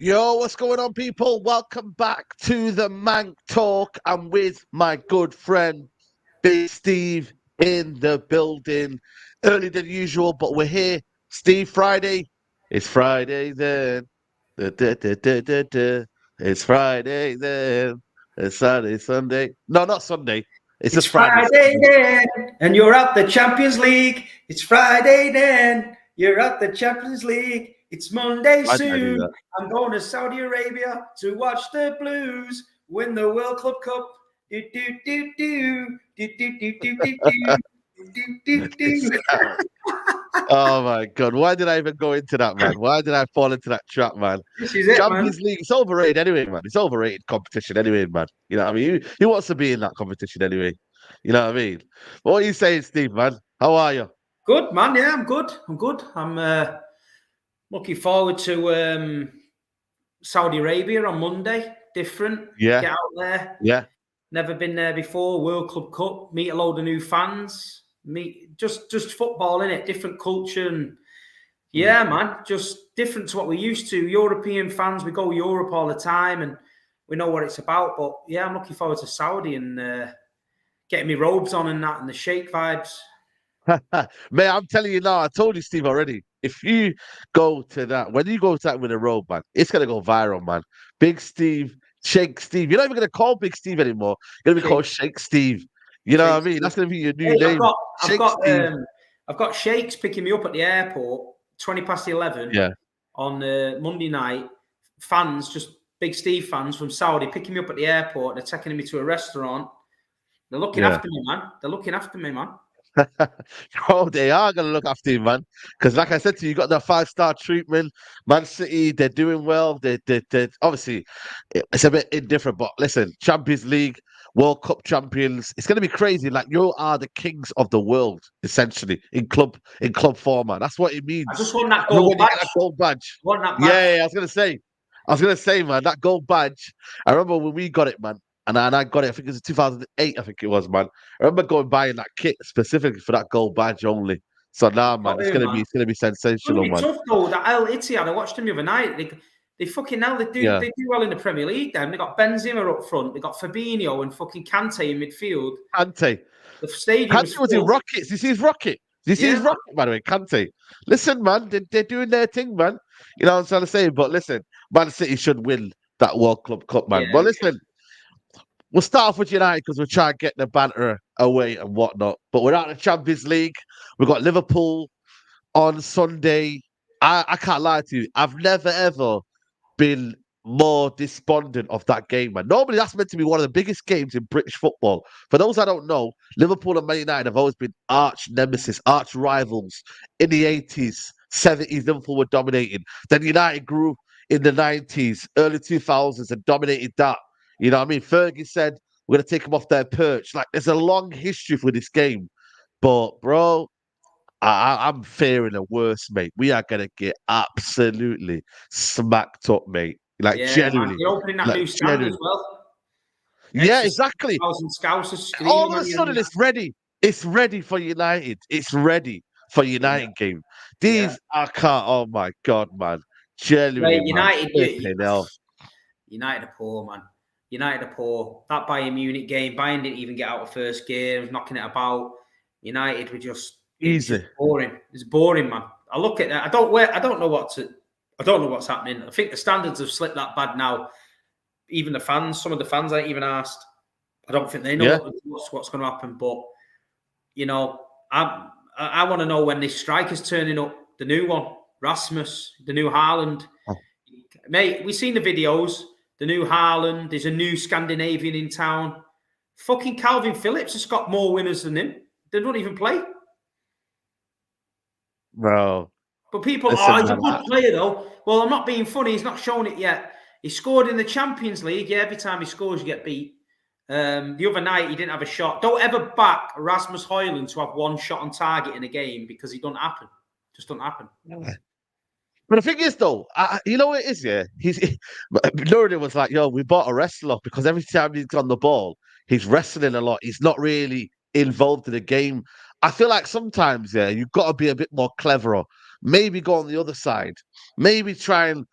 Yo, what's going on, people? Welcome back to the Manc Talk. I'm with my good friend, Big Steve, in the building. Earlier than usual, but we're here. Steve, Friday. It's Friday then. Da, da, da, da, da, da. It's Friday then. It's Saturday, Sunday. No, not Sunday. It's It's just Friday. Friday then, and you're at the Champions League. It's Friday then, you're at the Champions League. It's Monday Why did I do soon. that? I'm going to Saudi Arabia to watch the Blues win the World Club Cup. Do, do, do, do. Do, do, do, do, do, do. Do, do, do. Oh my God. Why did I even go into that, man? Why did I fall into that trap, man? This is it, man. Champions League, it's overrated anyway, man. It's overrated competition anyway, man. You know what I mean? Who wants to be in that competition anyway? You know what I mean? What are you saying, Steve, man? How are you? Good, man. Yeah, I'm good. I'm looking forward to Saudi Arabia on Monday. Different. Yeah. Get out there. Yeah. Never been there before. World Club Cup. Meet a load of new fans. Meet just football, innit? Different culture. And yeah, man. Just different to what we're used to. European fans. We go Europe all the time and we know what it's about. But yeah, I'm looking forward to Saudi and getting my robes on and that and the Sheikh vibes. Man, I'm telling you now, I told you, Steve, already. If you go to that, when you go to that with a robe, man, it's going to go viral, man. Big Steve, Shake Steve. You're not even going to call Big Steve anymore. You're going to be called Shake Steve. You know what I mean? That's going to be your new name. I've got Sheikhs picking me up at the airport, 11:20 on Monday night. Fans, just Big Steve fans from Saudi, picking me up at the airport. They're taking me to a restaurant. They're looking after me, man. They're looking after me, man. Oh, they are going to look after you, man. Because like I said to you, you got the 5-star treatment. Man City, they're doing well. They're obviously, it's a bit indifferent. But listen, Champions League, World Cup champions, it's going to be crazy. Like, you are the kings of the world, essentially, in club format. That's what it means. I just want that gold badge. That gold badge. Want that badge. Yeah, I was going to say, man, that gold badge. I remember when we got it, man. And I got it, I think it was 2008, I think it was, man. I remember buying that kit specifically for that gold badge only. So now, man, it's gonna be sensational, man. It's tough though. That Al Ittihad, I watched him the other night. They fucking now they do well in the Premier League. Then they got Benzema up front, they got Fabinho and fucking Kante in midfield. Kante. The stadium was in Rockets. You see his Rocket? You see his Rocket, by the way, Kante. Listen, man, they're doing their thing, man. You know what I'm trying to say? But listen, Man City should win that World Club Cup, man. But listen. We'll start off with United because we're trying to get the banter away and whatnot. But we're out of the Champions League. We've got Liverpool on Sunday. I can't lie to you. I've never, ever been more despondent of that game, man. Normally, that's meant to be one of the biggest games in British football. For those I don't know, Liverpool and Man United have always been arch nemesis, arch rivals. In the 80s, 70s, Liverpool were dominating. Then United grew in the 90s, early 2000s and dominated that. You know what I mean? Fergie said, we're going to take them off their perch. Like, there's a long history for this game. But, bro, I'm fearing the worst, mate. We are going to get absolutely smacked up, mate. Like, genuinely. You're opening that new stand as well. Yeah, exactly. All of a sudden, it's ready. It's ready for United. It's ready for United game. These, I can't. Oh, my God, man. Genuinely, United are poor, man. United are poor. That Bayern Munich game, Bayern didn't even get out of first gear, was knocking it about. United were just easy. Boring. It's boring, man. I look at that. I don't know what's happening. I think the standards have slipped that bad now. Even the fans, some of the fans I ain't even asked. I don't think they know what's going to happen. But you know, I want to know when this striker's turning up. The new one, Rasmus, the new Haaland. Oh. Mate, we've seen the videos. The new Haaland, there's a new Scandinavian in town. Fucking Calvin Phillips has got more winners than him. They don't even play. Bro. But people, he's a good player though. Well, I'm not being funny. He's not shown it yet. He scored in the Champions League. Yeah, every time he scores, you get beat. The other night, he didn't have a shot. Don't ever back Rasmus Hojlund to have one shot on target in a game because it don't happen. Just don't happen. But the thing is, though, you know what it is, yeah? Nuridan was like, yo, we bought a wrestler because every time he's on the ball, he's wrestling a lot. He's not really involved in the game. I feel like sometimes, yeah, you've got to be a bit more cleverer. Maybe go on the other side. Maybe try and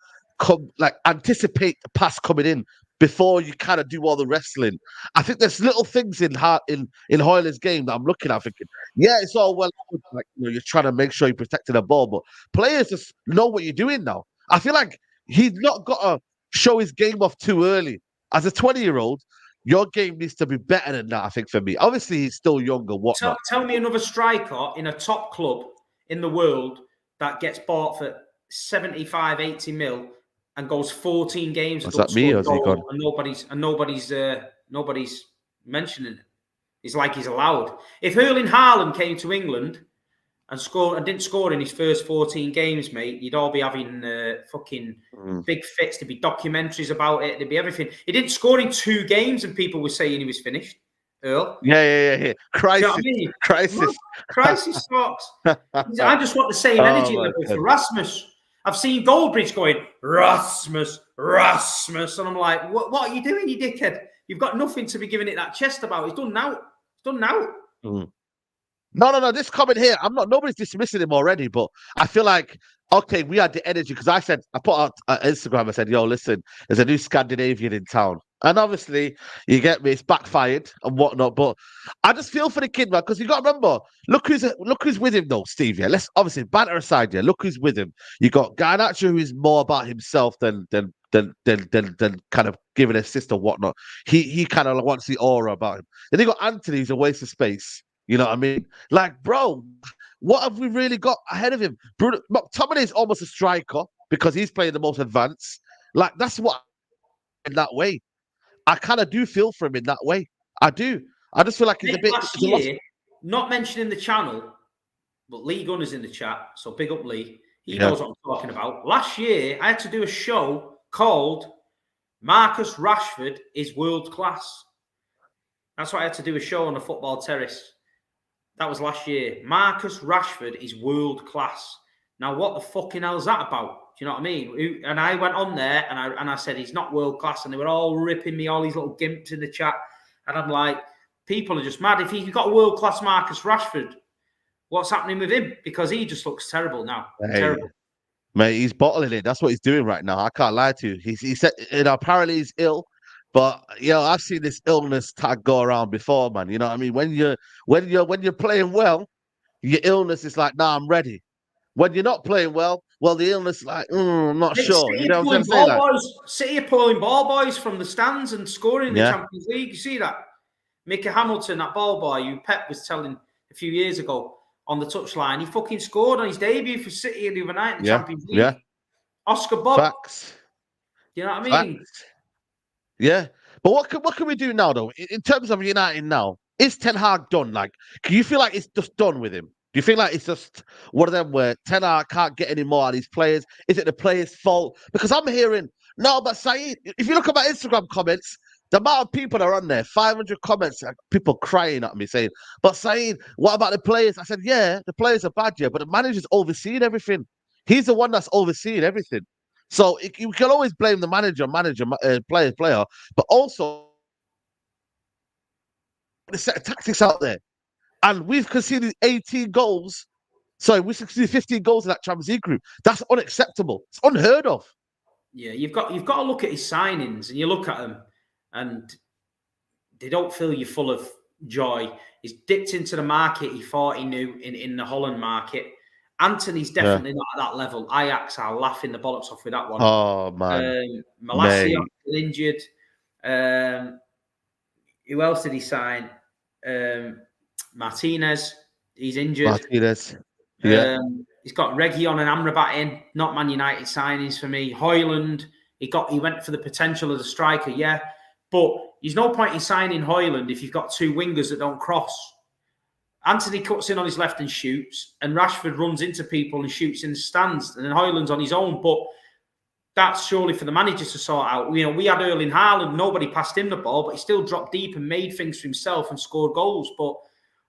anticipate the pass coming in before you kind of do all the wrestling. I think there's little things in Hojlund's game that I'm looking at thinking, yeah, it's all well, like you're trying to make sure you're protecting the ball, but players just know what you're doing now. I feel like he's not got to show his game off too early. As a 20-year-old, your game needs to be better than that, I think, for me. Obviously, he's still young and whatnot. Tell me another striker in a top club in the world that gets bought for 75, 80 mil and goes 14 games. Was that me or is he gone? And nobody's mentioning it. It's like he's allowed. If Haaland came to England and didn't score in his first 14 games, mate, you'd all be having fucking big fits. There'd be documentaries about it. There'd be everything. He didn't score in 2 games and people were saying he was finished. Earl. Yeah. Crisis. You know what I mean? Crisis. Crisis talks. I just want the same energy level for Rasmus. I've seen Goldbridge going, Rasmus. And I'm like, what are you doing, you dickhead? You've got nothing to be giving it that chest about. It's done now. No. This comment here, nobody's dismissing him already, but I feel like, okay, we had the energy because I put out Instagram, I said, yo, listen, there's a new Scandinavian in town. And obviously, you get me, it's backfired and whatnot. But I just feel for the kid, man, because you got to remember, look who's with him, though, Steve. Yeah, let's obviously banter aside. Yeah, look who's with him. You got Garnacho, who is more about himself than kind of giving assist or whatnot. He kind of wants the aura about him. Then you got Anthony, who's a waste of space. You know what I mean? Like, bro, what have we really got ahead of him? Bruno McTominay is almost a striker because he's playing the most advanced. Like, that's what in that way. I kind of do feel for him in that way. I do. I just feel like he's a bit. Last year, not mentioning the channel, but Lee Gunner's in the chat, so big up Lee. He knows what I'm talking about. Last year, I had to do a show called Marcus Rashford is World Class. That's why I had to do a show on the football terrace. That was last year. Marcus Rashford is world class. Now, what the fucking hell is that about? Do you know what I mean? And I went on there and I said, he's not world class. And they were all ripping me, all these little gimps in the chat. And I'm like, people are just mad. If you've got a world class Marcus Rashford, what's happening with him? Because he just looks terrible now. Hey, terrible. Mate, he's bottling it. That's what he's doing right now. I can't lie to you. He said, apparently he's ill. But I've seen this illness tag go around before, man. You know what I mean? When you're playing well, your illness is like, nah, I'm ready. When you're not playing well, the illness is like, I'm not sure. You know what I'm saying? City are pulling ball boys from the stands and scoring in the Champions League. You see that? Mickey Hamilton, that ball boy who Pep was telling a few years ago on the touchline, he fucking scored on his debut for City the other night in the Champions League. Yeah. Oscar Bob. Facts. You know what I mean? Facts. Yeah, but what can we do now, though? In terms of United now, is Ten Hag done? Like, can you feel like it's just done with him? Do you feel like it's just one of them where Ten Hag can't get any more of these players? Is it the players' fault? Because I'm hearing, no, but Saeed, if you look at my Instagram comments, the amount of people that are on there, 500 comments, like people crying at me saying, but Saeed, what about the players? I said, yeah, the players are bad, yeah, but the manager's overseeing everything. He's the one that's overseeing everything. So you can always blame the manager, player, but also the set of tactics out there. And we've conceded 18 goals. Sorry, we conceded 15 goals in that Champions League group. That's unacceptable. It's unheard of. Yeah, you've got to look at his signings, and you look at them, and they don't fill you full of joy. He's dipped into the market he thought he knew in the Holland market. Anthony's definitely not at that level. Ajax are laughing the bollocks off with that one. Oh, man. Malacia injured. Who else did he sign? Martinez. He's injured. Martinez. Yeah. He's got Reguilon and Amrabat in. Not Man United signings for me. Hojlund. He went for the potential of the striker, yeah. But there's no point in signing Hojlund if you've got 2 wingers that don't cross. Anthony cuts in on his left and shoots, and Rashford runs into people and shoots in the stands, and then Hojlund's on his own. But that's surely for the manager to sort out. We had Erling Haaland, nobody passed him the ball, but he still dropped deep and made things for himself and scored goals. But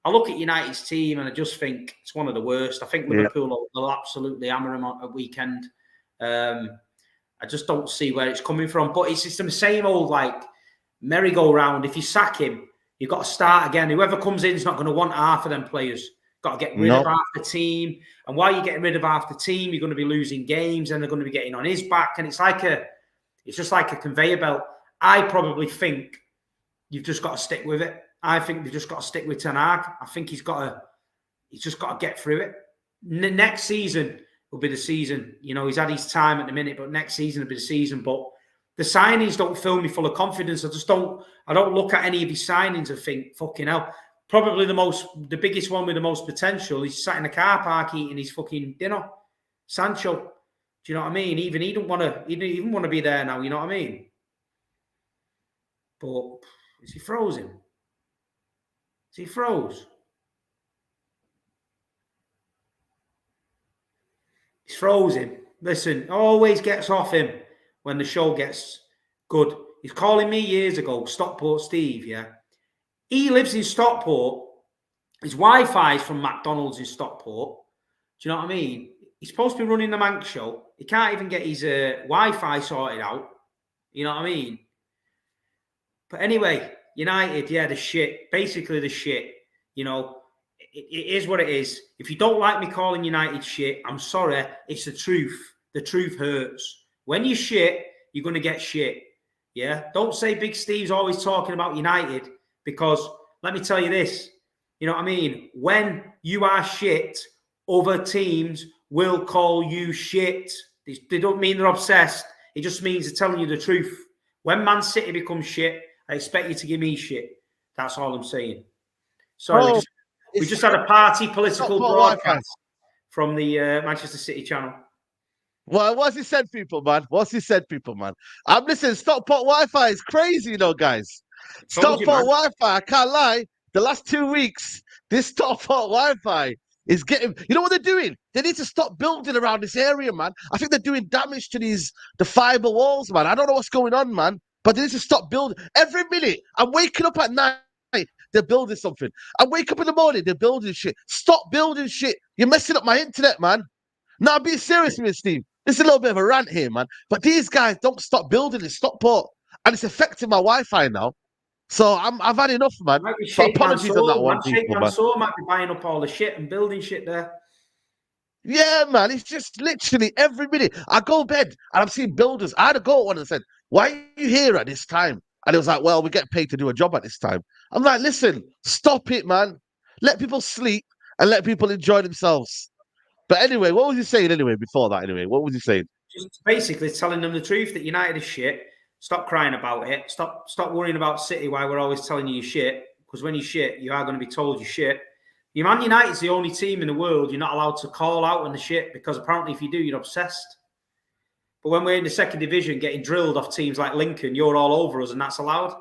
I look at United's team and I just think it's one of the worst. I think Liverpool will absolutely hammer him on a weekend. I just don't see where it's coming from. But it's just the same old like merry-go-round. If you sack him, you've got to start again. Whoever comes in is not going to want half of them players got to get rid of half the team. And while you're getting rid of half the team, you're going to be losing games and they're going to be getting on his back. And it's just like a conveyor belt. I probably think you've just got to stick with it. I think they've just got to stick with Ten Hag. I think he's just got to get through it. Next season will be the season. You know, he's had his time at the minute, but next season will be the season. But the signings don't fill me full of confidence. I don't look at any of his signings and think, fucking hell. Probably the biggest one with the most potential. He's sat in a car park eating his fucking dinner. Sancho. Do you know what I mean? He didn't want to be there now. You know what I mean? But is he frozen? Is he froze? He's frozen. Listen, always gets off him when the show gets good. He's calling me years ago, Stockport Steve, yeah? He lives in Stockport. His Wi-Fi is from McDonald's in Stockport. Do you know what I mean? He's supposed to be running the Manc show. He can't even get his Wi-Fi sorted out. You know what I mean? But anyway, United, yeah, the shit. Basically the shit. You know, it is what it is. If you don't like me calling United shit, I'm sorry. It's the truth. The truth hurts. When you shit, you're going to get shit. Yeah? Don't say Big Steve's always talking about United. Because let me tell you this, you know what I mean? When you are shit, other teams will call you shit. They don't mean they're obsessed. It just means they're telling you the truth. When Man City becomes shit, I expect you to give me shit. That's all I'm saying. Sorry, we just had a party political broadcast from the Manchester City channel. Well, what's he said, people, man? I'm listening. Stockport Wi-Fi is crazy, you know, guys. Stockport Wi-Fi, I can't lie. The last 2 weeks, this Stockport Wi-Fi is getting. You know what they're doing? They need to stop building around this area, man. I think they're doing damage to the fiber walls, man. I don't know what's going on, man. But they need to stop building. Every minute, I'm waking up at night, they're building something. I wake up in the morning, they're building shit. Stop building shit. You're messing up my internet, man. No, I'm being serious with you, Steve. It's a little bit of a rant here, man. But these guys don't stop building in Stockport. And it's affecting my Wi-Fi now. So I've had enough, man. But apologies on that one, people, man. Might be buying up all the shit and building shit there. Yeah, man. It's just literally every minute. I go to bed and I'm seeing builders. I had to go at one and said, why are you here at this time? And it was like, well, we get paid to do a job at this time. I'm like, listen, stop it, man. Let people sleep and let people enjoy themselves. But anyway, what was he saying anyway before that anyway? What was he saying? Just basically telling them the truth that United is shit. Stop crying about it. Stop worrying about City while we're always telling you shit. Because when you shit, you are going to be told you shit. Man United's the only team in the world you're not allowed to call out on the shit because apparently if you do, you're obsessed. But when we're in the second division getting drilled off teams like Lincoln, you're all over us and that's allowed.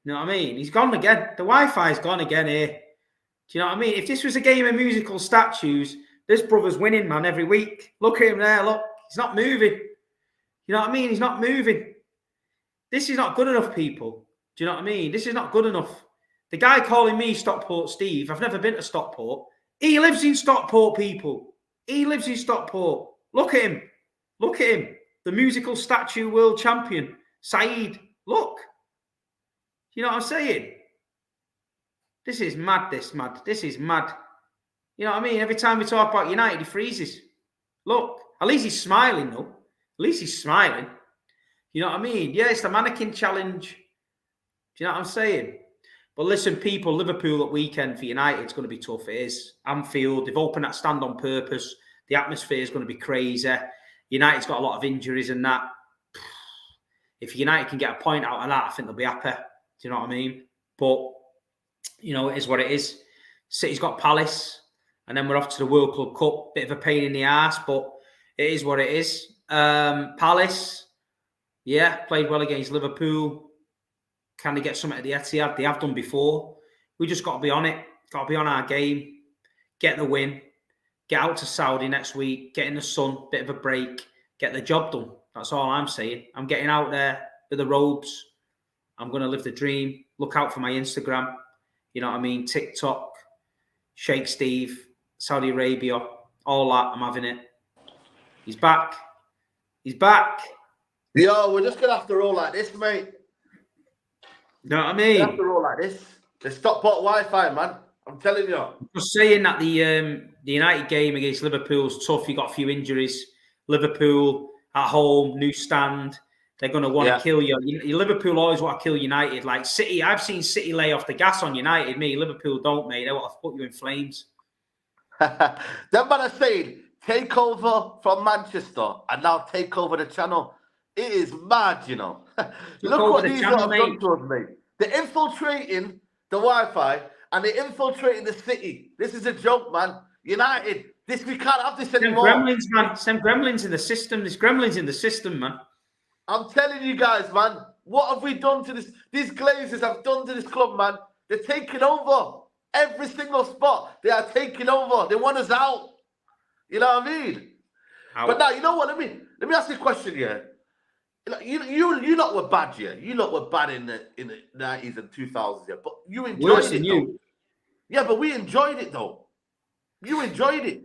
You know what I mean? He's gone again. The Wi-Fi's gone again here. Do you know what I mean? If this was a game of musical statues, this brother's winning, man, every week. Look at him there, look. He's not moving. You know what I mean? He's not moving. This is not good enough, people. Do you know what I mean? This is not good enough. The guy calling me Stockport Steve, I've never been to Stockport. He lives in Stockport, people. He lives in Stockport. Look at him. Look at him. The musical statue world champion, Saeed. Look. You know what I'm saying? This is mad, This is mad. You know what I mean? Every time we talk about United, he freezes. Look. At least he's smiling, though. At least he's smiling. You know what I mean? Yeah, it's the mannequin challenge. Do you know what I'm saying? But listen, people, Liverpool at weekend for United, it's going to be tough. It is. Anfield, they've opened that stand on purpose. The atmosphere is going to be crazy. United's got a lot of injuries and that. If United can get a point out of that, I think they'll be happy. Do you know what I mean? But, you know, it is what it is. City's got Palace. And then we're off to the World Club Cup. Bit of a pain in the arse, but it is what it is. Palace, yeah, played well against Liverpool. Can they get something at the Etihad? They have done before. We just got to be on it. Got to be on our game. Get the win. Get out to Saudi next week. Get in the sun. Bit of a break. Get the job done. That's all I'm saying. I'm getting out there with the robes. I'm going to live the dream. Look out for my Instagram. You know what I mean? TikTok. Sheikh Steve. Saudi Arabia. All that. I'm having it. He's back. He's back. Yo, we're just going to have to roll like this, mate. You know what I mean? We have to roll like this. The Stockport Wi-Fi, man. I'm telling you. Just saying that the United game against Liverpool's tough. You got a few injuries. Liverpool at home, new stand. They're going to want to kill you. Liverpool always want to kill United. Like City, I've seen City lay off the gas on United. Liverpool don't, mate. They want to put you in flames. Them man are saying, take over from Manchester and now take over the channel. It is mad, you know. Look what these lot have done to us, mate. They're infiltrating the Wi-Fi and they're infiltrating the city. This is a joke, man. United, we can't have this anymore. Gremlins, man. Some gremlins in the system. There's gremlins in the system, man. I'm telling you guys, man. What have we done to this? These Glazers have done to this club, man. They're taking over. Every single spot, they are taking over. They want us out. You know what I mean? But now, you know what? Let me ask you a question, yeah. You lot were bad, yeah. You lot were bad in the 90s and 2000s, yeah. But you enjoyed it, though. Yeah, but we enjoyed it, though. You enjoyed it.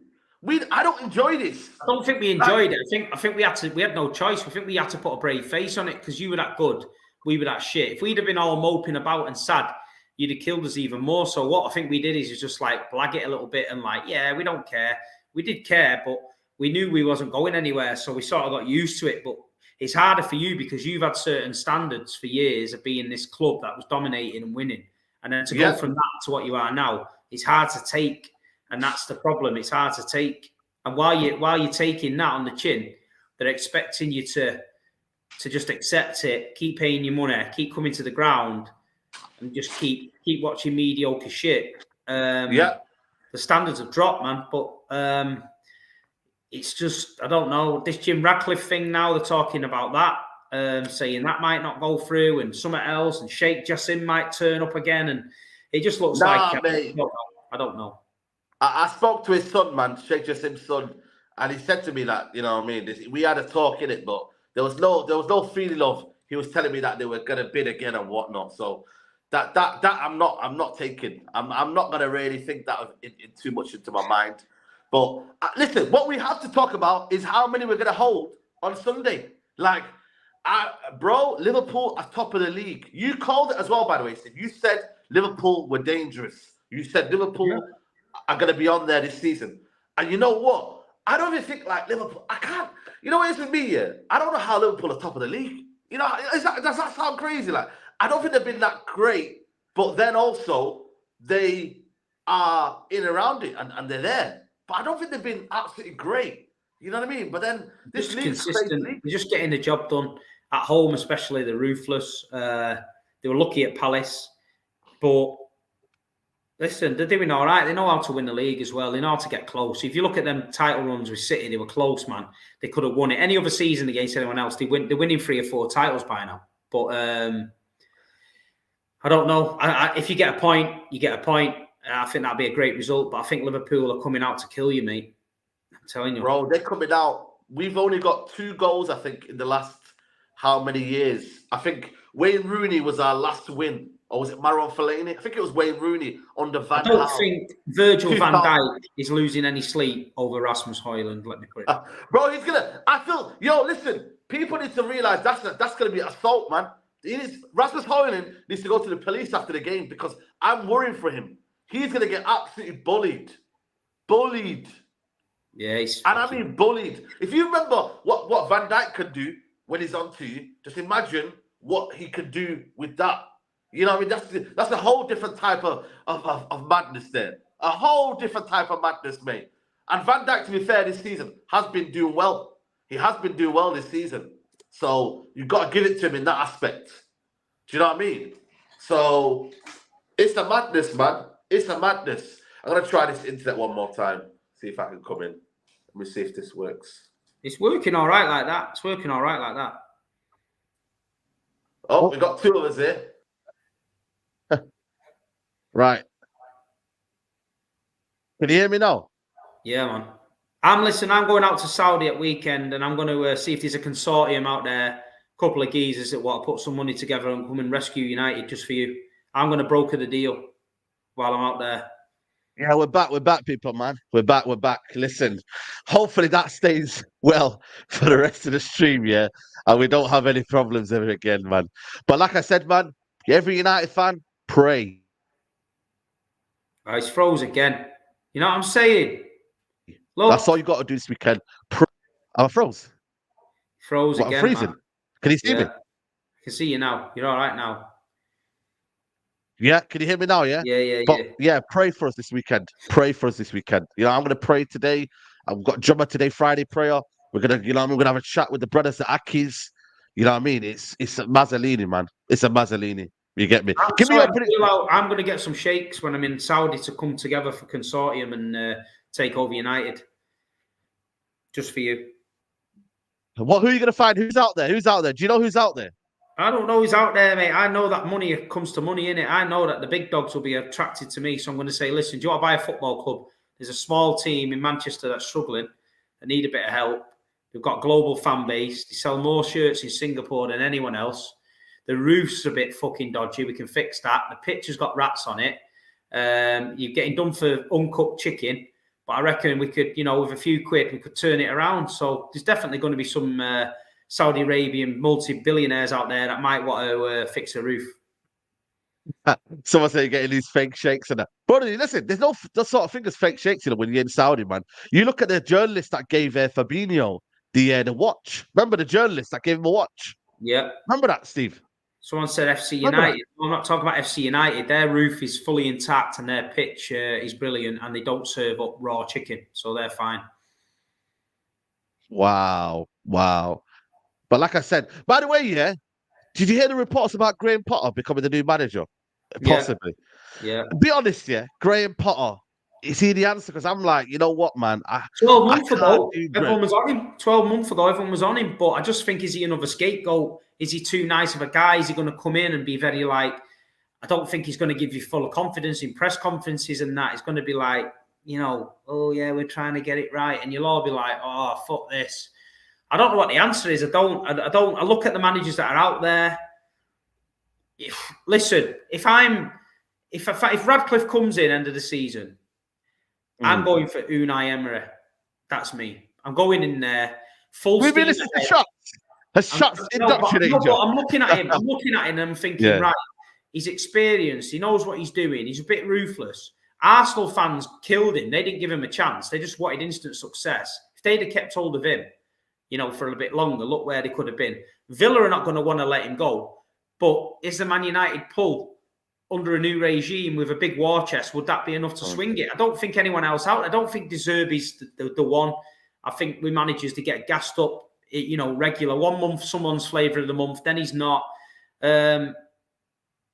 I don't enjoy this. I don't think we enjoyed it. I think we had no choice. I think we had to put a brave face on it because you were that good, we were that shit. If we'd have been all moping about and sad, you'd have killed us even more. So what I think we did is just like blag it a little bit and like, yeah, we don't care. We did care, but we knew we wasn't going anywhere. So we sort of got used to it. But it's harder for you because you've had certain standards for years of being this club that was dominating and winning. And then to go from that to what you are now, it's hard to take. And that's the problem. It's hard to take. And while you're taking that on the chin, they're expecting you to just accept it, keep paying your money, keep coming to the ground, and just keep watching mediocre shit. The standards have dropped, man. But it's just, I don't know, this Jim Ratcliffe thing now, they're talking about that, saying that might not go through and something else, and Sheikh Jassim might turn up again. And it just looks like, I don't know. I spoke to his son, man, Sheikh Jassim's son, and he said to me that, you know what I mean, we had a talk in it, but there was no feeling of, he was telling me that they were gonna bid again and whatnot. So that I'm not taking. I'm not gonna really think that in too much into my mind. But listen, what we have to talk about is how many we're gonna hold on Sunday. Like, bro, Liverpool are top of the league. You called it as well, by the way, Steve. You said Liverpool were dangerous. You said Liverpool are going to be on there this season. And you know what? I don't even think like Liverpool. I can't. You know what it is with me, yeah? I don't know how Liverpool are top of the league. You know, does that sound crazy? Like, I don't think they've been that great, but then also they are in around it and they're there. But I don't think they've been absolutely great. You know what I mean? But then this league's consistent. They're just getting the job done at home, especially. They're ruthless. They were lucky at Palace, but listen, they're doing all right. They know how to win the league as well. They know how to get close. If you look at them title runs with City, they were close, man. They could have won it. Any other season against anyone else, they're winning 3 or 4 titles by now. But I don't know. If you get a point, you get a point. I think that'd be a great result. But I think Liverpool are coming out to kill you, mate. I'm telling you. Bro, they're coming out. We've only got 2 goals, I think, in the last how many years? I think Wayne Rooney was our last win. Or was it Marouane Fellaini? I think it was Wayne Rooney under Van Gaal. I don't think Virgil van Dijk is losing any sleep over Rasmus Hojlund, let me put it. Bro, he's going to... I feel... Yo, listen. People need to realise that's going to be assault, man. Rasmus Hojlund needs to go to the police after the game because I'm worrying for him. He's going to get absolutely bullied. Bullied. Yeah, I mean bullied. If you remember what Van Dijk could do when he's on to you, just imagine what he could do with that. You know what I mean? That's a whole different type of madness there. A whole different type of madness, mate. And Van Dijk, to be fair, this season has been doing well. He has been doing well this season. So you've got to give it to him in that aspect. Do you know what I mean? So it's a madness, man. It's a madness. I'm going to try this internet one more time. See if I can come in. Let me see if this works. It's working all right like that. It's working all right like that. Oh, we've got 2 of us here. Right. Can you hear me now? Yeah, man. I'm going out to Saudi at weekend and I'm going to see if there's a consortium out there, a couple of geezers that want to put some money together and come and rescue United just for you. I'm going to broker the deal while I'm out there. Yeah, we're back, people, man. We're back. Listen, hopefully that stays well for the rest of the stream, yeah? And we don't have any problems ever again, man. But like I said, man, every United fan, pray. Oh, he's froze again. You know what I'm saying? Look, That's all you got to do this weekend. I froze. Froze What, I'm again, freezing. man. Can you see me? I can see you now. You're all right now. Yeah, can you hear me now? Yeah. Yeah. But yeah, pray for us this weekend. Pray for us this weekend. I'm gonna pray today. I've got Jumma today, Friday prayer. We're gonna, we're gonna have a chat with the brothers, the Akis. You know what I mean? It's a Mazzolini, man. It's a Mazzolini. You get me? Give me your prediction. I'm going to get some sheikhs when I'm in Saudi to come together for consortium and take over United. Just for you. Who are you gonna find? Who's out there? Who's out there? Do you know who's out there? I don't know who's out there, mate. I know that money comes to money, innit? I know that the big dogs will be attracted to me. So I'm going to say, listen, do you want to buy a football club? There's a small team in Manchester that's struggling and need a bit of help. They've got a global fan base. They sell more shirts in Singapore than anyone else. The roof's a bit fucking dodgy. We can fix that. The pitch has got rats on it. You're getting done for uncooked chicken. But I reckon we could, with a few quid, we could turn it around. So there's definitely going to be some Saudi Arabian multi-billionaires out there that might want to fix a roof. Someone say you're getting these fake shakes and that. But listen, there's no sort of thing as fake shakes, when you're in Saudi, man. You look at the journalist that gave Fabinho the watch. Remember the journalist that gave him a watch? Yeah. Remember that, Steve? Someone said FC United. I'm not talking about FC United. Their roof is fully intact and their pitch is brilliant, and they don't serve up raw chicken, so they're fine. Wow. But like I said, by the way, yeah, did you hear the reports about Graham Potter becoming the new manager? Possibly. Yeah. Be honest, yeah, Graham Potter. Is he the answer? Because I'm like, you know what, man? 12 months ago, everyone was on him. 12 months ago, everyone was on him. But I just think, is he another scapegoat? Is he too nice of a guy? Is he going to come in and be very I don't think he's going to give you full of confidence in press conferences and that. It's going to be like, oh yeah, we're trying to get it right. And you'll all be like, oh, fuck this. I don't know what the answer is. I look at the managers that are out there. Listen, if Radcliffe comes in end of the season, I'm going for Unai Emery. That's me. I'm going in there full steam ahead. Shots indoctrinated you. I'm looking at him. And I'm thinking, right, he's experienced. He knows what he's doing. He's a bit ruthless. Arsenal fans killed him. They didn't give him a chance. They just wanted instant success. If they'd have kept hold of him, for a bit longer, look where they could have been. Villa are not going to want to let him go. But is the Man United pull under a new regime with a big war chest, would that be enough to swing it? I don't think anyone else out. I don't think De Zerbi's the one. I think we managers to get gassed up, regular. 1 month, someone's flavour of the month, then he's not. But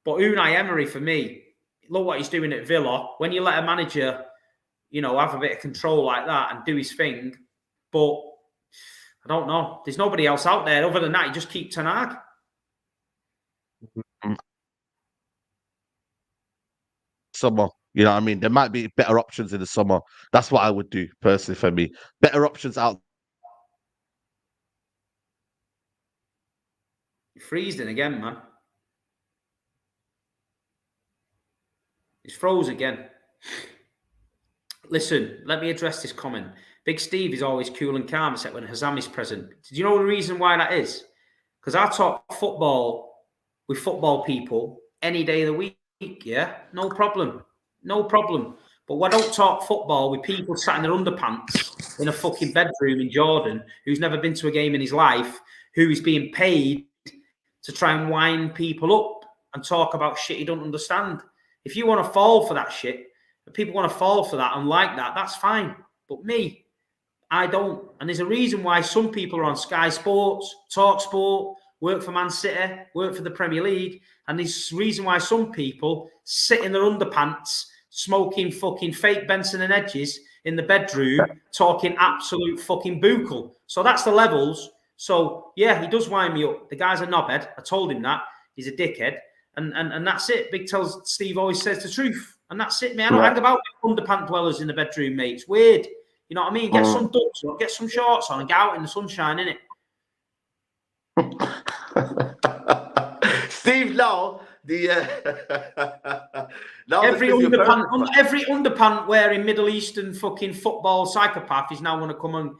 Unai Emery, for me, look what he's doing at Villa. When you let a manager, have a bit of control like that and do his thing, but I don't know. There's nobody else out there. Other than that, you just keep Ten Hag. Summer, you know what I mean? There might be better options in the summer. That's what I would do personally for me. Better options out. You're freezing again, man. It's froze again. Listen, let me address this comment. Big Steve is always cool and calm except when Hazam is present. Did you know the reason why that is? Because I talk football with football people any day of the week. Yeah, no problem. But I don't talk football with people sat in their underpants in a fucking bedroom in Jordan who's never been to a game in his life, who is being paid to try and wind people up and talk about shit he don't understand. If you want to fall for that shit, if people want to fall for that and like that, that's fine. But me, I don't. And there's a reason why some people are on Sky Sports, Talk Sport, work for Man City, work for the Premier League. And there's a reason why some people sit in their underpants, smoking fucking fake Benson and Edges in the bedroom, talking absolute fucking buckle. So that's the levels. So, yeah, he does wind me up. The guy's a knobhead. I told him that. He's a dickhead. And that's it. Big tells Steve always says the truth. And that's it, mate. I don't hang about with underpant dwellers in the bedroom, mate. It's weird. You know what I mean? Get some ducks on, get some shorts on and get out in the sunshine, innit? Steve, now the every underpant wearing Middle Eastern fucking football psychopath is now going to come on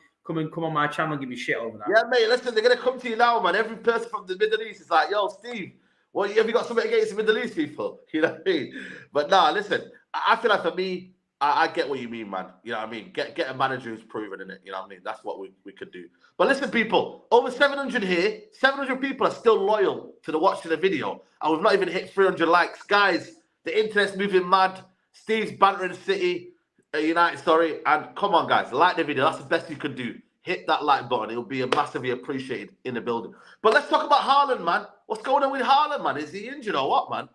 my channel and give me shit over that. Yeah, mate. Listen, they're gonna come to you now, man. Every person from the Middle East is like, "Yo, Steve, have you got something against the Middle East people?" You know what I mean? But nah, listen. I feel like for me, I get what you mean, man. You know what I mean? Get a manager who's proven in it. You know what I mean? That's what we could do. But listen, people, over 700 here. 700 people are still loyal to the watching the video, and we've not even hit 300 likes, guys. The internet's moving mad. Steve's bantering City, United. Sorry, and come on, guys, like the video. That's the best you could do. Hit that like button. It'll be massively appreciated in the building. But let's talk about Haaland, man. What's going on with Haaland, man? Is he injured or what, man?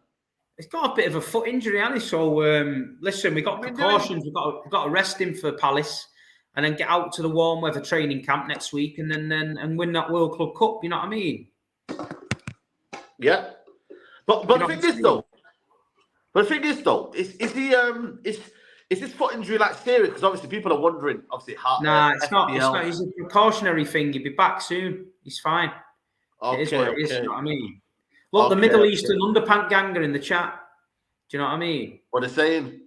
He's got a bit of a foot injury, hasn't he? So, listen, we got precautions. We've got to rest him for Palace and then get out to the warm weather training camp next week and then win that World Club Cup. You know what I mean? Yeah. But the thing is though, is this foot injury like serious? Because obviously people are wondering. Obviously, it's not. It's a precautionary thing. He'll be back soon. He's fine. It is what it is. You know what I mean? Look, the Middle Eastern underpant gang are in the chat. Do you know what I mean? What they're saying?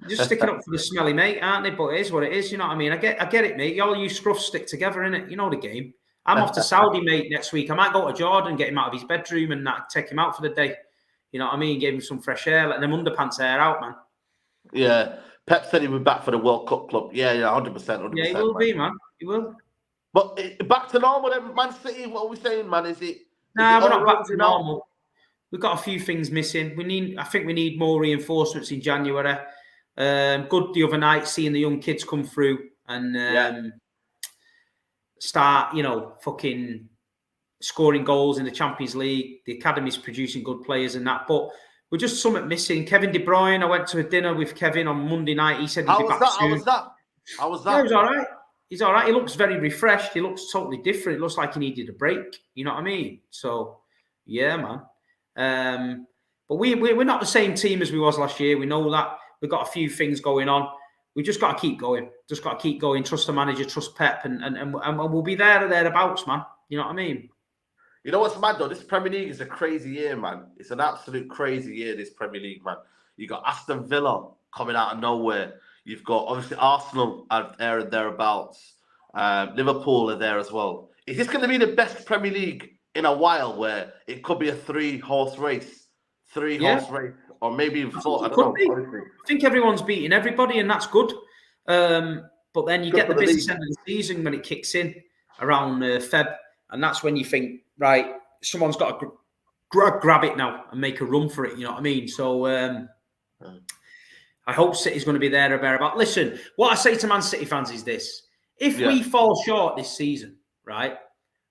Just sticking up for the smelly mate, aren't they? But it is what it is. You know what I mean? I get it, mate. All you scruffs stick together, innit? You know the game. I'm off to Saudi, mate, next week. I might go to Jordan, get him out of his bedroom and take him out for the day. You know what I mean? Give him some fresh air, let them underpants air out, man. Yeah. Pep said he'll be back for the World Cup club. Yeah, 100%. Yeah, he will be, man. He will. But back to normal then, Man City, what are we saying, man? Is it... Nah, we're not back to normal. We've got a few things missing. I think we need more reinforcements in January. Good the other night seeing the young kids come through and start, fucking scoring goals in the Champions League. The academy's producing good players and that, but we're just something missing. Kevin De Bruyne, I went to a dinner with Kevin on Monday night. He said he'd be back soon. How was that? Yeah, he was all right. He's all right. He looks very refreshed. He looks totally different. It looks like he needed a break. You know what I mean? So, yeah, man. But we're not the same team as we was last year. We know that. We've got a few things going on. We just got to keep going. Just got to keep going. Trust the manager, trust Pep, and we'll be there or thereabouts, man. You know what I mean? You know what's mad, though? This Premier League is a crazy year, man. It's an absolute crazy year, this Premier League, man. You got Aston Villa coming out of nowhere. You've got, obviously, Arsenal are there and thereabouts. Liverpool are there as well. Is this going to be the best Premier League in a while where it could be a three-horse race? Or maybe even four. I don't know. Honestly. I think everyone's beating everybody, and that's good. But then you get the business end of the season when it kicks in around Feb, and that's when you think, right, someone's got to grab it now and make a run for it. You know what I mean? So I hope City's going to be there or thereabout. Listen, what I say to Man City fans is this. If we fall short this season, right,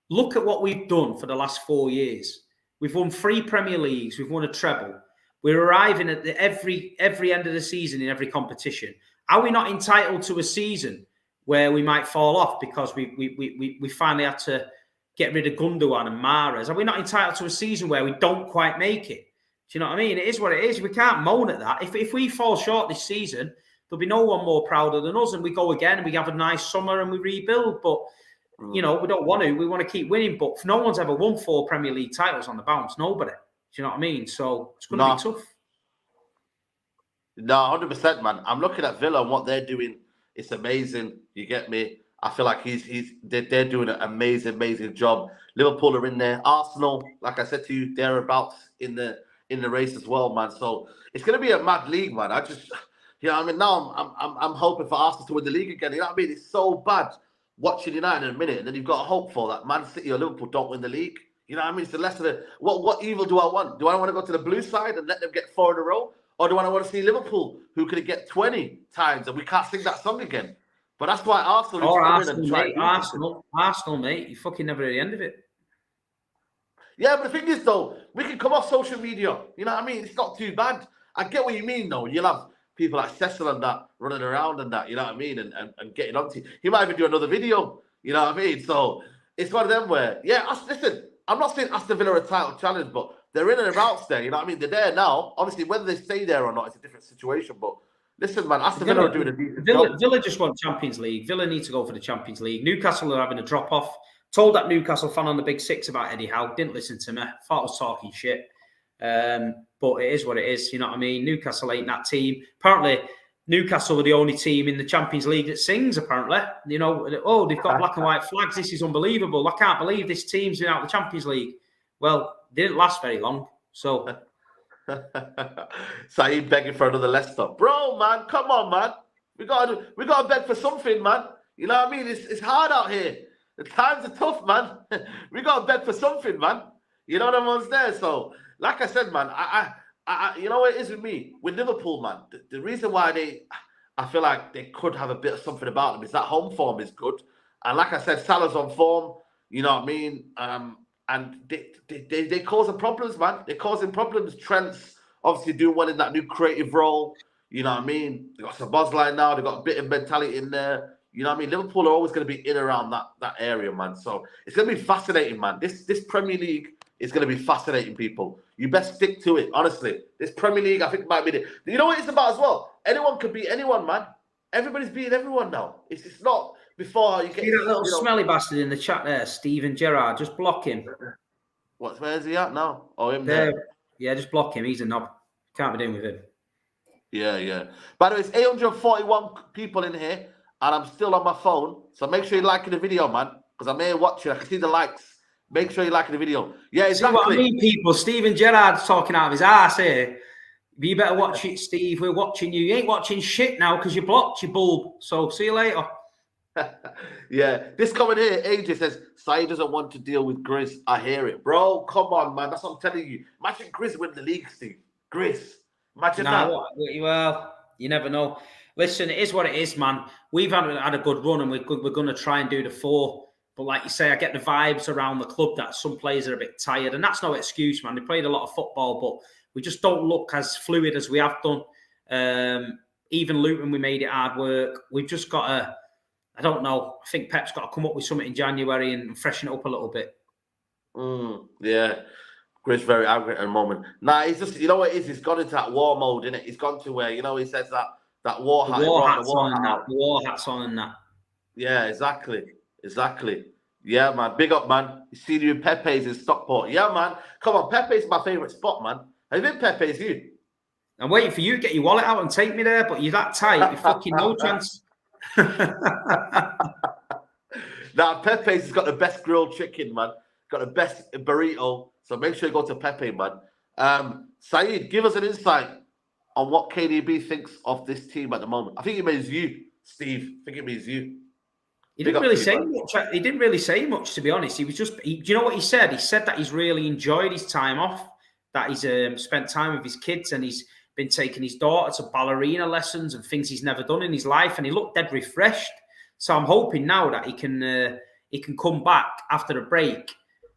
look at what we've done for the last 4 years. We've won 3 Premier Leagues. We've won a treble. We're arriving at every end of the season in every competition. Are we not entitled to a season where we might fall off because we finally had to get rid of Gundogan and Mahrez? Are we not entitled to a season where we don't quite make it? Do you know what I mean? It is what it is. We can't moan at that. If we fall short this season, there'll be no one more prouder than us, and we go again and we have a nice summer and we rebuild. But, we don't want to. We want to keep winning. But no one's ever won 4 Premier League titles on the bounce. Nobody. Do you know what I mean? So it's going to be tough. No, 100%, man. I'm looking at Villa and what they're doing. It's amazing. You get me? I feel like they're doing an amazing job. Liverpool are in there. Arsenal, like I said to you, thereabouts in the race as well, man. So it's going to be a mad league, man. I just, now I'm hoping for Arsenal to win the league again. You know what I mean? It's so bad watching United in a minute, and then you've got to hope for that Man City or Liverpool don't win the league. You know what I mean? It's the less of the what evil do I want? Do I want to go to the blue side and let them get 4 in a row? Or do I want to see Liverpool, who could get 20 times and we can't sing that song again? But that's why Arsenal needs to come in and try. Arsenal, mate. You fucking never at the end of it. Yeah, but the thing is, though, we can come off social media. You know what I mean? It's not too bad. I get what you mean, though. You'll have people like Cecil and that running around and that, you know what I mean? And getting onto you. He might even do another video, you know what I mean? So it's one of them where, listen, I'm not saying Aston Villa are a title challenge, but they're in and about there, you know what I mean? They're there now. Obviously, whether they stay there or not, it's a different situation. But listen, man, Aston Villa are doing a decent job. Villa just want Champions League. Villa need to go for the Champions League. Newcastle are having a drop-off. Told that Newcastle fan on the Big Six about Eddie Howe. Didn't listen to me. Thought I was talking shit. But it is what it is. You know what I mean? Newcastle ain't that team. Apparently, Newcastle are the only team in the Champions League that sings, apparently. They've got black and white flags. This is unbelievable. I can't believe this team's been out of the Champions League. Well, they didn't last very long. So, Saeed begging for another Leicester. Bro, man, come on, man. We gotta beg for something, man. You know what I mean? It's hard out here. The times are tough, man. We gotta beg for something, man. You know what I mean? There. So, like I said, man, I you know what it is with me? With Liverpool, man, the reason why I feel like they could have a bit of something about them is that home form is good. And like I said, Salah's on form, you know what I mean? And they causing problems, man. They're causing problems. Trent's obviously doing well in that new creative role. You know what I mean? They got some Bosley now. They got a bit of mentality in there. You know what I mean? Liverpool are always going to be in around that area, man. So it's going to be fascinating, man. This Premier League is going to be fascinating, people. You best stick to it, honestly. This Premier League, I think, might be you know what it's about as well? Anyone can beat anyone, man. Everybody's beating everyone now. It's not before you get... See that little smelly bastard in the chat there, Steven Gerrard. Just block him. Where's he at now? Oh, him there. Yeah, just block him. He's a knob. Can't be doing with him. Yeah. By the way, it's 841 people in here, and I'm still on my phone. So make sure you're liking the video, man, because I'm here watching. I can see the likes. Make sure you're liking the video. Yeah, exactly. See what I mean, people? Steven Gerrard's talking out of his ass here. You better watch it, Steve. We're watching you. You ain't watching shit now because you blocked your bulb. So see you later. Yeah, this comment here, AJ says, Saeed doesn't want to deal with Grizz. I hear it. Bro, come on, man. That's what I'm telling you. Imagine Grizz win the league, Steve. Grizz. Imagine that. Well, you never know. Listen, it is what it is, man. We've had a good run and we're going to try and do the 4. But like you say, I get the vibes around the club that some players are a bit tired. And that's no excuse, man. They played a lot of football, but we just don't look as fluid as we have done. Even Luton, we made it hard work. We've just got to... I don't know. I think Pep's got to come up with something in January and freshen it up a little bit. Yeah. Grizz very angry at the moment. Nah, he's just, you know what it is? He's gone into that war mode, innit? He's gone to where, you know, he says that war hat. The war hat's on and that. Yeah, exactly. Yeah, man. Big up, man. You see you in Pepe's in Stockport. Yeah, man. Come on, Pepe's my favourite spot, man. Have you been Pepe's, you? I'm waiting for you to get your wallet out and take me there, but you're that tight. You're fucking no chance. Now Pepe's has got the best grilled chicken, man. Got the best burrito. So make sure you go to Pepe, man. Saeed, give us an insight on what KDB thinks of this team at the moment. I think it means you, Steve. I think it means you. He didn't really say much. He didn't really say much, to be honest. He was just. Do you know what he said? He said that he's really enjoyed his time off. That he's spent time with his kids and he's been taking his daughter to ballerina lessons and things he's never done in his life, and he looked dead refreshed. So I'm hoping now that he can come back after the break,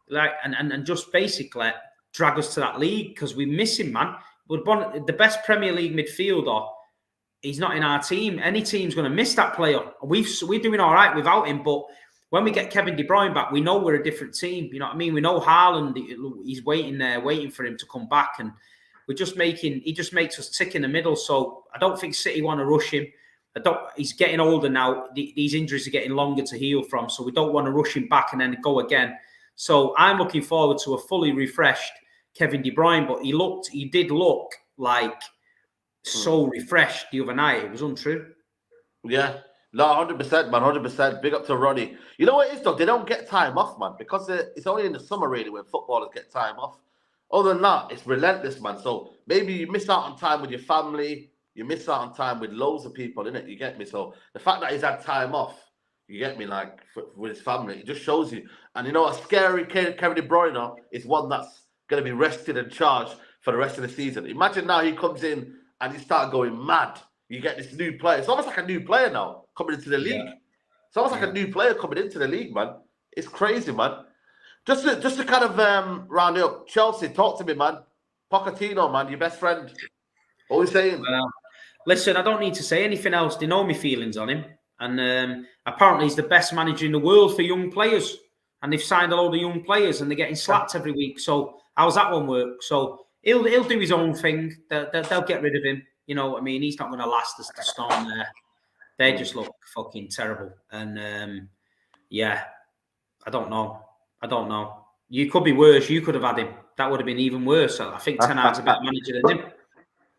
like and just basically drag us to that league because we miss him, man. We're the best Premier League midfielder. He's not in our team. Any team's going to miss that player. We're doing all right without him, but when we get Kevin De Bruyne back, we know we're a different team. You know what I mean? We know Haaland. He's waiting there, waiting for him to come back, and he just makes us tick in the middle. So I don't think City want to rush him. He's getting older now. These injuries are getting longer to heal from, so we don't want to rush him back and then go again. So I'm looking forward to a fully refreshed Kevin De Bruyne, but he did look like so refreshed the other night. It was untrue. Yeah. No, 100%, man, 100%. Big up to Ronnie. You know what it is, though? They don't get time off, man, because it's only in the summer, really, when footballers get time off. Other than that, it's relentless, man. So maybe you miss out on time with your family. You miss out on time with loads of people, innit? You get me? So the fact that he's had time off, you get me, like, with his family, it just shows you. And you know, a scary Kevin De Bruyne is one that's going to be rested and charged for the rest of the season. Imagine now he comes in and he starts going mad. You get this new player. It's almost like a new player now coming into the league. Yeah. It's almost like a new player coming into the league, man. It's crazy, man. Just to kind of round it up, Chelsea, talk to me, man. Pochettino, man, your best friend. What are we saying? Well, listen, I don't need to say anything else. They know my feelings on him. And apparently he's the best manager in the world for young players. And they've signed a load of young players and they're getting slapped every week. So how's that one work? So he'll do his own thing. They'll get rid of him. You know what I mean? He's not going to last the storm there. They just look fucking terrible. And yeah, I don't know. You could be worse. You could have had him. That would have been even worse. I think Ten Hag's a better manager than him.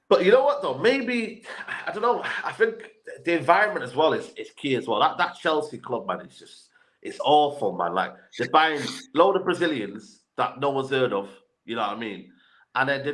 But you know what, though? Maybe, I don't know. I think the environment as well is key as well. That Chelsea club, man, it's awful, man. Like, they're buying a load of Brazilians that no one's heard of. You know what I mean? And then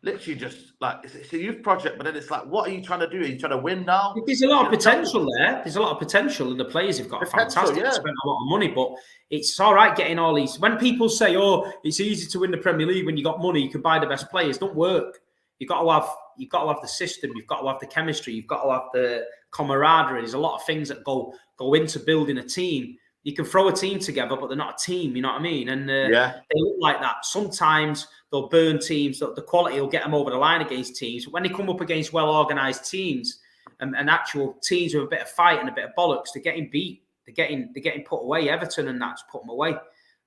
literally just like it's a youth project, but then it's like, what are you trying to do? Are you trying to win now? There's a lot of potential there. There's a lot of potential, and the players have got fantastic. Yeah. Spent a lot of money, but it's all right getting all these. When people say, "Oh, it's easy to win the Premier League when you got money, you can buy the best players," don't work. You've got to have the system. You've got to have the chemistry. You've got to have the camaraderie. There's a lot of things that go into building a team. You can throw a team together, but they're not a team. You know what I mean? And they look like that. Sometimes they'll burn teams. The quality will get them over the line against teams. But when they come up against well-organised teams and actual teams with a bit of fight and a bit of bollocks, they're getting beat. They're getting put away. Everton and that's put them away.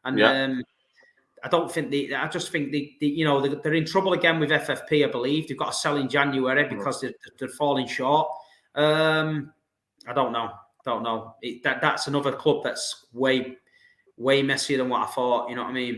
And I don't think I just think they're in trouble again with FFP. I believe they've got to sell in January because they're falling short. I don't know. That's another club that's way messier than what I thought. You know what I mean?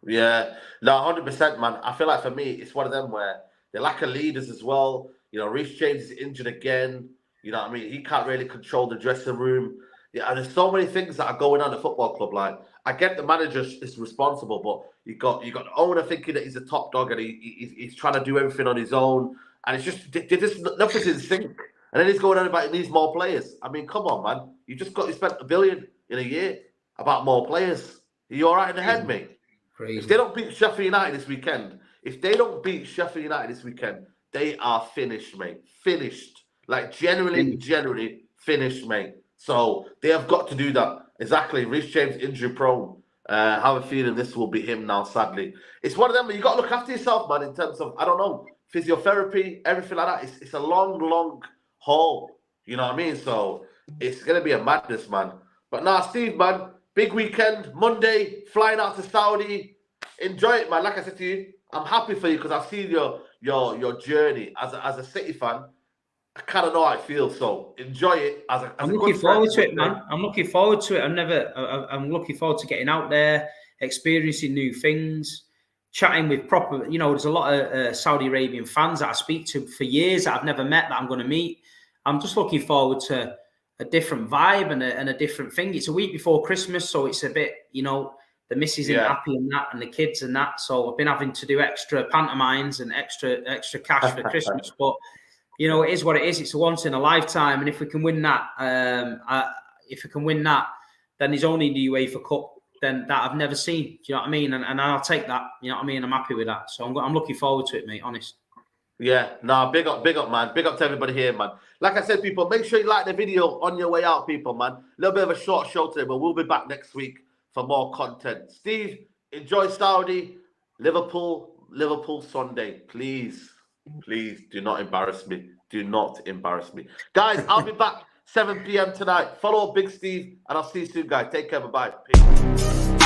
Yeah, no, 100%, man. I feel like for me, it's one of them where they lack leaders as well. You know, Reece James is injured again. You know what I mean? He can't really control the dressing room. Yeah, and there's so many things that are going on at the football club. Like, I get the manager is responsible, but you got the owner thinking that he's a top dog and he's trying to do everything on his own, and it's just nothing's in sync. And then he's going on about he needs more players. I mean, come on, man. You spent $1 billion in a year about more players. Are you all right in the head, mate? Crazy. If they don't beat Sheffield United this weekend, they are finished, mate. Finished. Like, generally finished, mate. So they have got to do that. Exactly. Reece James injury prone. I have a feeling this will be him now, sadly. It's one of them, you got to look after yourself, man, in terms of, I don't know, physiotherapy, everything like that. It's a long haul. You know what I mean? So it's going to be a madness, man. But now, Steve, man, big weekend, Monday, flying out to Saudi. Enjoy it, man. Like I said to you, I'm happy for you because I've seen your journey as a City fan. I kind of know how it feels, so enjoy it. I'm looking forward to it, man. I'm looking forward to it. I'm looking forward to getting out there, experiencing new things, chatting with proper. There's a lot of Saudi Arabian fans that I speak to for years that I've never met that I'm going to meet. I'm just looking forward to a different vibe and a different thing. It's a week before Christmas, so it's a bit, the missus isn't happy and that, and the kids and that. So I've been having to do extra pantomimes and extra cash for Christmas, but. It is what it is. It's a once in a lifetime, and if we can win that, then there's only the UEFA Cup then that I've never seen. Do you know what I mean? And I'll take that. You know what I mean? I'm happy with that. So I'm looking forward to it, mate. Honest. Yeah, no, big up, man. Big up to everybody here, man. Like I said, people, make sure you like the video on your way out, people, man. A little bit of a short show today, but we'll be back next week for more content. Steve, enjoy Saudi, Liverpool Sunday, please. Please do not embarrass me. Do not embarrass me. Guys, I'll be back 7 p.m. tonight. Follow Big Steve, and I'll see you soon, guys. Take care. Bye-bye. Peace.